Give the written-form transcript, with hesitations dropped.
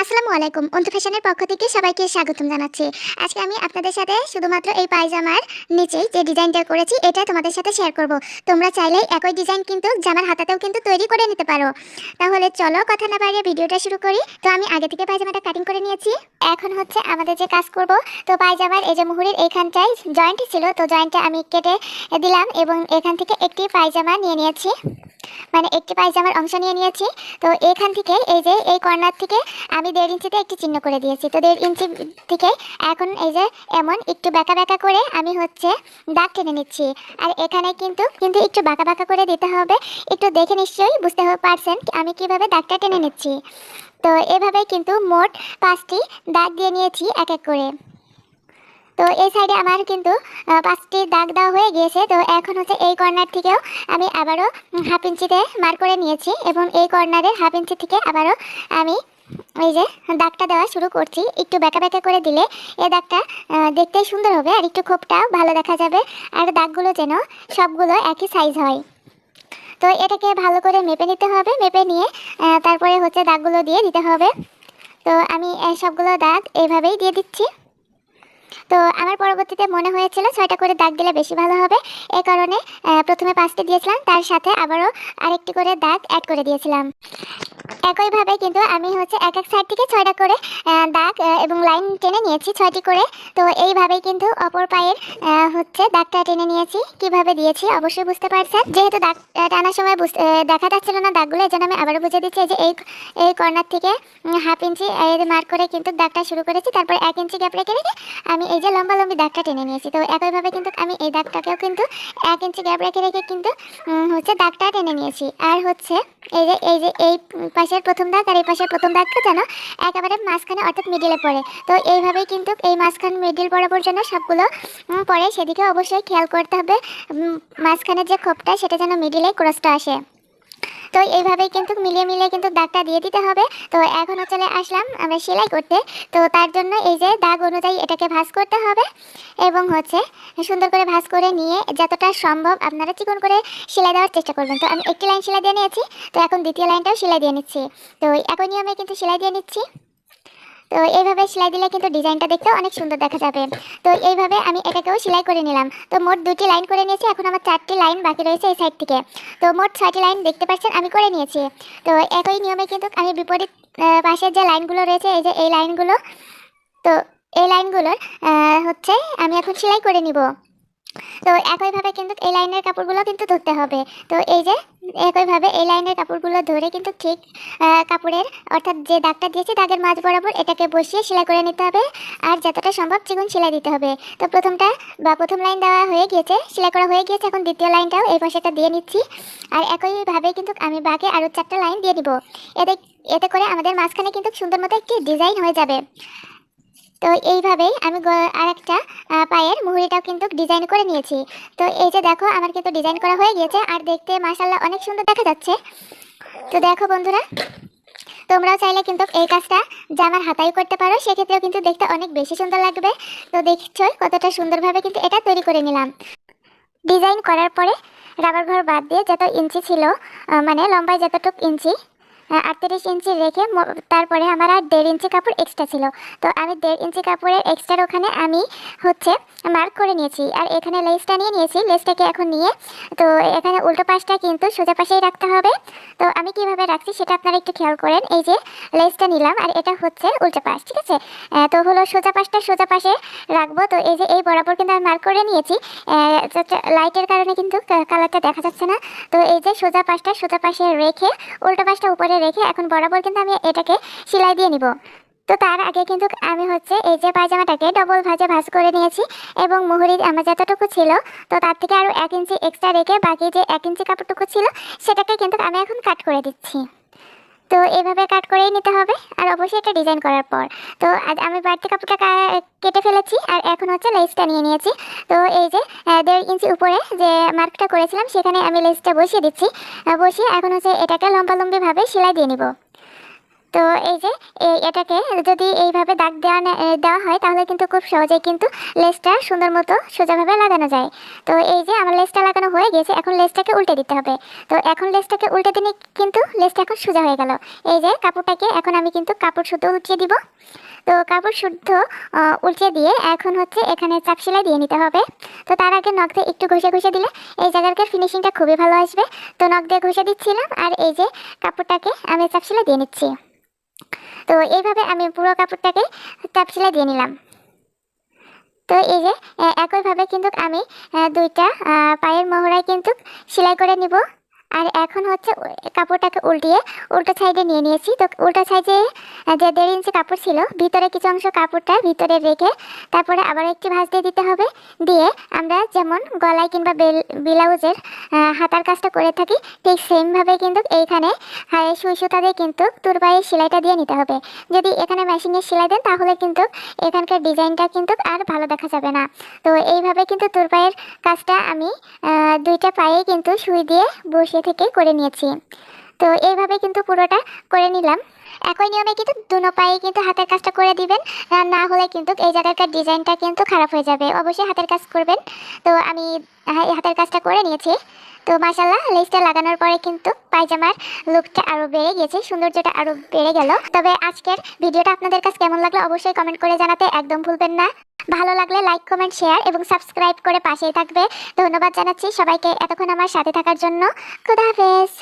আসসালামু আলাইকুম। অন্তু ফ্যাশনের পক্ষ থেকে সবাইকে স্বাগতম জানাচ্ছি। আজকে আমি আপনাদের সাথে শুধুমাত্র এই পায়জামার নিচেই যে ডিজাইনটা করেছি এটা তোমাদের সাথে শেয়ার করব। তোমরা চাইলে একই ডিজাইন কিন্তু জামার হাতাতেও কিন্তু তৈরি করে নিতে পারো। তাহলে চলো কথা না বাড়িয়ে ভিডিওটা শুরু করি। তো আমি আগে থেকে পায়জামাটা কাটিং করে নিয়েছি। এখন হচ্ছে আমাদের যে কাজ করব। তো পায়জামার এই যে মুহুরির এইখানটায় জয়েন্ট ছিল, তো জয়েন্টটা আমি কেটে দিলাম এবং এখান থেকে একটি পায়জামা নিয়ে নিয়েছি, মানে একটি পায়জামার অংশ নিয়ে নিয়েছি। তো এখান থেকে এই যে এই কর্নার থেকে আমি 1.5 ইঞ্চিতে একটি চিহ্ন করে দিয়েছি। তো 1.5 ইঞ্চি থেকে এখন এই যে এমন একটু বাঁকা বাঁকা করে আমি হচ্ছে দাগ টেনে নিচ্ছি। আর এখানে কিন্তু একটু বাঁকা বাঁকা করে দিতে হবে। একটু দেখে নিশ্চয়ই বুঝতে পারছেন আমি কিভাবে দাগটা টেনে নিচ্ছি। তো এভাবে কিন্তু মোট 5টি দাগ দিয়ে নিয়েছি এক এক করে। তো এই সাইডে আমার কিন্তু 5টি দাগ দেওয়া হয়ে গিয়েছে। তো এখন হচ্ছে এই কর্নার থেকেও আমি আবারও 1/2 ইঞ্চিতে মার্ক করে নিয়েছি এবং এই কর্নারের 1/2 ইঞ্চি থেকে আবারও আমি এই যে দাগটা দেওয়া শুরু করছি। একটু বেঁকা বেঁকা করে দিলে এই দাগটা দেখতে সুন্দর হবে আর একটু খোপটাও ভালো দেখা যাবে, আর দাগগুলো যেন সবগুলো একই সাইজ হয়। তো এটাকে ভালো করে মেপে নিতে হবে, মেপে নিয়ে তারপরে হচ্ছে দাগগুলো দিয়ে দিতে হবে। তো আমি সবগুলো দাগ এইভাবেই দিয়ে দিচ্ছি। তো আমার পরবর্তীতে মনে হয়েছিল 6টা করে দাগ দিলে বেশি ভালো হবে, এই কারণে প্রথমে 5টি দিয়েছিলাম, তার সাথে আবারও আরেকটি করে দাগ অ্যাড করে দিয়েছিলাম। একইভাবে কিন্তু আমি হচ্ছে এক এক সাইড থেকে 6টা করে দাগ এবং লাইন টেনে নিয়েছি 6টি করে। তো এইভাবেই কিন্তু অপর পায়ের হচ্ছে দাগটা টেনে নিয়েছি। কিভাবে দিয়েছি অবশ্যই বুঝতে পারছেন। যেহেতু দাগ টানার সময় দেখা যাচ্ছিল না দাগগুলো, এই জন্য আমি আবারও বুঝে দিচ্ছি যে এই কর্নার থেকে 1/2 ইঞ্চি মার্ক করে কিন্তু দাগটা শুরু করেছি। তারপর 1 ইঞ্চি গ্যাপ রেখে আমি এই যে লম্বা লম্বি দাগটা টেনে নিয়েছি। তো একইভাবে কিন্তু আমি এই দাগটাকেও কিন্তু 1 ইঞ্চি গ্যাপ রেখে কিন্তু হচ্ছে দাগটা টেনে নিয়েছি। আর হচ্ছে এই পাশের প্রথম দাগ আর এই পাশের প্রথম দাগটা যেন একেবারে মাঝখানে অর্থাৎ মিডিলে পড়ে। তো এইভাবেই কিন্তু এই মাঝখান মিডিল বরাবর যেন সবগুলো পড়ে সেদিকে অবশ্যই খেয়াল করতে হবে। মাঝখানে যে খোপটা সেটা যেন মিডিলে ক্রসটা আসে। তো এইভাবেই কিন্তু মিলিয়ে কিন্তু দাগটা দিয়ে দিতে হবে। তো এখনও চলে আসলাম আমরা সেলাই করতে। তো তার জন্য এই যে দাগ অনুযায়ী এটাকে ভাঁজ করতে হবে এবং হচ্ছে সুন্দর করে ভাঁজ করে নিয়ে যতটা সম্ভব আপনারা চিকন করে সেলাই দেওয়ার চেষ্টা করবেন। তো আমি একটি লাইন সেলাই দিয়ে নিয়েছি, তো এখন দ্বিতীয় লাইনটাও সেলাই দিয়ে নিচ্ছি। তো একই নিয়মে কিন্তু সেলাই দিয়ে নিচ্ছি। তো এইভাবে সেলাই দিলে কিন্তু ডিজাইনটা দেখতে অনেক সুন্দর দেখা যাবে। তো এইভাবে আমি এটাকেও সেলাই করে নিলাম। তো মোট 2টি লাইন করে নিয়েছি, এখন আমার 4টি লাইন বাকি রয়েছে এই সাইড থেকে। তো মোট 6টি লাইন দেখতে পাচ্ছেন আমি করে নিয়েছি। তো একই নিয়মে কিন্তু আমি বিপরীত পাশের যে লাইনগুলো রয়েছে এই যে এই লাইনগুলো, তো এই লাইনগুলোর হচ্ছে আমি এখন সেলাই করে নিব। তো একইভাবে কিন্তু এই লাইনের কাপড়গুলো কিন্তু ধরতে হবে। তো এই যে একইভাবে এই লাইনের কাপড়গুলো ধরে কিন্তু ঠিক কাপড়ের অর্থাৎ যে দাগটা দিয়েছি দাগের মাঝ বরাবর এটাকে বসিয়ে সেলাই করে নিতে হবে, আর যতটা সম্ভব চিকন সেলাই দিতে হবে। তো প্রথম লাইন দেওয়া হয়ে গিয়েছে, সেলাই করা হয়ে গিয়েছে, এখন দ্বিতীয় লাইনটাও এই পাশেটা দিয়ে নিচ্ছি। আর একইভাবে কিন্তু আমি বাকি আরও 4টা লাইন দিয়ে দিব। এতে করে আমাদের মাঝখানে কিন্তু সুন্দর মতো একটি ডিজাইন হয়ে যাবে। তো এইভাবেই আমি আরেকটা পায়ের মুহুরিটাও কিন্তু ডিজাইন করে নিয়েছি। তো এই যে দেখো আমার কিন্তু ডিজাইন করা হয়ে গিয়েছে আর দেখতে মাশাআল্লাহ অনেক সুন্দর দেখা যাচ্ছে। তো দেখো বন্ধুরা, তোমরাও চাইলে কিন্তু এই কাজটা জামার হাতায় করতে পারো, সেক্ষেত্রেও কিন্তু দেখতে অনেক বেশি সুন্দর লাগবে। তো দেখছো কতটা সুন্দরভাবে কিন্তু এটা তৈরি করে নিলাম। ডিজাইন করার পরে রাবার ঘর বাদ দিয়ে যত ইঞ্চি ছিল, মানে লম্বায় যতটুকু ইঞ্চি 38 ইঞ্চি রেখে তারপরে আমার আর 1.5 ইঞ্চি কাপড় এক্সট্রা ছিল। তো আমি 1.5 ইঞ্চি কাপড়ের এক্সট্রার ওখানে আমি হচ্ছে মার্ক করে নিয়েছি। আর এখানে লেসটা নিয়ে নিয়েছি, লেসটাকে এখন নিয়ে তো এখানে উল্টো পাশটা কিন্তু সোজা পাশেই রাখতে হবে। তো আমি কিভাবে রাখছি সেটা আপনারা একটু খেয়াল করেন। এই যে লেসটা নিলাম আর এটা হচ্ছে উল্টো পাশ, ঠিক আছে। তো হলো সোজা পাশটা সোজা পাশে রাখবো। তো এই যে এই বরাবর কিন্তু আমি মার্ক করে নিয়েছি, লাইটের কারণে কিন্তু কালারটা দেখা যাচ্ছে না। তো এই যে সোজা পাশটা সোজা পাশে রেখে উল্টো পাশটা উপরে রেখে এখন বরাবর কিন্তু আমি এটাকে সেলাই দিয়ে নিব। তো তার আগে কিন্তু আমি হচ্ছে এই যে পায়জামাটাকে ডবল ভাঁজ করে নিয়েছি এবং মুহুরি আমার যতটুকু ছিল তো তার থেকে আরও 1 ইঞ্চি এক্সট্রা রেখে বাকি যে 1 ইঞ্চি কাপড়টুকু ছিল সেটাকে কিন্তু আমি এখন কাট করে দিচ্ছি। তো এইভাবে কাট করেই নিতে হবে, আর অবশ্যই এটা ডিজাইন করার পর। তো আমি বাড়তি কাপড়টা কেটে ফেলেছি আর এখন হচ্ছে লেসটা নিয়ে নিয়েছি। তো এই যে 1.5 ইঞ্চি উপরে যে মার্কটা করেছিলাম সেখানে আমি লেসটা বসিয়ে দিচ্ছি। বসিয়ে এখন হচ্ছে এটাকে লম্বালম্বিভাবে সেলাই দিয়ে নিব। তো এই যে এটাকে যদি এইভাবে দাগ দেওয়া হয় তাহলে কিন্তু খুব সহজেই কিন্তু লেসটা সুন্দর মতো সোজাভাবে লাগানো যায়। তো এই যে আমার লেসটা লাগানো হয়ে গেছে, এখন লেসটাকে উল্টে দিতে হবে। তো এখন লেসটাকে উল্টে দিলে কিন্তু লেসটা এখন সোজা হয়ে গেল। এই যে কাপড়টাকে এখন আমি কিন্তু কাপড় শুদ্ধ উল্টিয়ে দিব। তো কাপড় শুদ্ধ উল্টে দিয়ে এখন হচ্ছে এখানে চাপ সেলাই দিয়ে নিতে হবে। তো তার আগে নখ দিয়ে একটু ঘষে ঘষে দিলে এই জায়গাটার ফিনিশিংটা খুবই ভালো আসবে। তো নখ দিয়ে ঘষে দিচ্ছিলাম আর এই যে কাপড়টাকে আমি চাপ সেলাই দিয়ে নিচ্ছি। তো এইভাবে আমি পুরো কাপড়টাকে চাপ সেলাই দিয়ে নিলাম। তো এই যে একইভাবে কিন্তু আমি দুইটা পায়ের মহড়ায় কিন্তু সেলাই করে নিব। আর এখন হচ্ছে কাপড়টাকে উল্টিয়ে উল্টো সাইডে নিয়ে নিয়েছি। তো উল্টো সাইডে যে 1.5 ইঞ্চি কাপড় ছিল ভিতরে কিছু অংশ কাপড়টা ভিতরে রেখে তারপরে আবার একটি ভাঁজ দিয়ে দিতে হবে। দিয়ে আমরা যেমন গলায় কিংবা ব্লাউজের হাতার কাজটা করে থাকি ঠিক সেমভাবে কিন্তু এইখানে সুই সুতা দিয়ে কিন্তু তুরপায়ের সেলাইটা দিয়ে নিতে হবে। যদি এখানে মেশিনের সেলাই দেন তাহলে কিন্তু এখানকার ডিজাইনটা কিন্তু আর ভালো দেখা যাবে না। তো এইভাবে কিন্তু তুরপায়ের কাজটা আমি দুইটা পায়ে কিন্তু সুই দিয়ে বসিয়ে থেকে করে নিয়েছি। তো এইভাবে কিন্তু পুরোটা করে নিলাম। একই নিয়মে কিন্তু দুনো পায়ে কিন্তু হাতের কাজটা করে দিবেন, না হলে কিন্তু এই জায়গাটার ডিজাইনটা কিন্তু খারাপ হয়ে যাবে। অবশ্যই হাতের কাজ করবেন। তো আমি হাতের কাজটা করে নিয়েছি। তো মাশাআল্লাহ লেসটা লাগানোর পরে কিন্তু পায়জামার লুকটা আরও বেড়ে গেছে, সৌন্দর্যটা আরও বেড়ে গেল। তবে আজকের ভিডিওটা আপনাদের কাছে কেমন লাগলো অবশ্যই কমেন্ট করে জানাতে একদম ভুলবেন না। ভালো লাগলে লাইক কমেন্ট শেয়ার এবং সাবস্ক্রাইব করে পাশেই থাকবে। ধন্যবাদ জানাচ্ছি সবাইকে এতক্ষণ আমার সাথে থাকার জন্য। খোদা হাফেজ।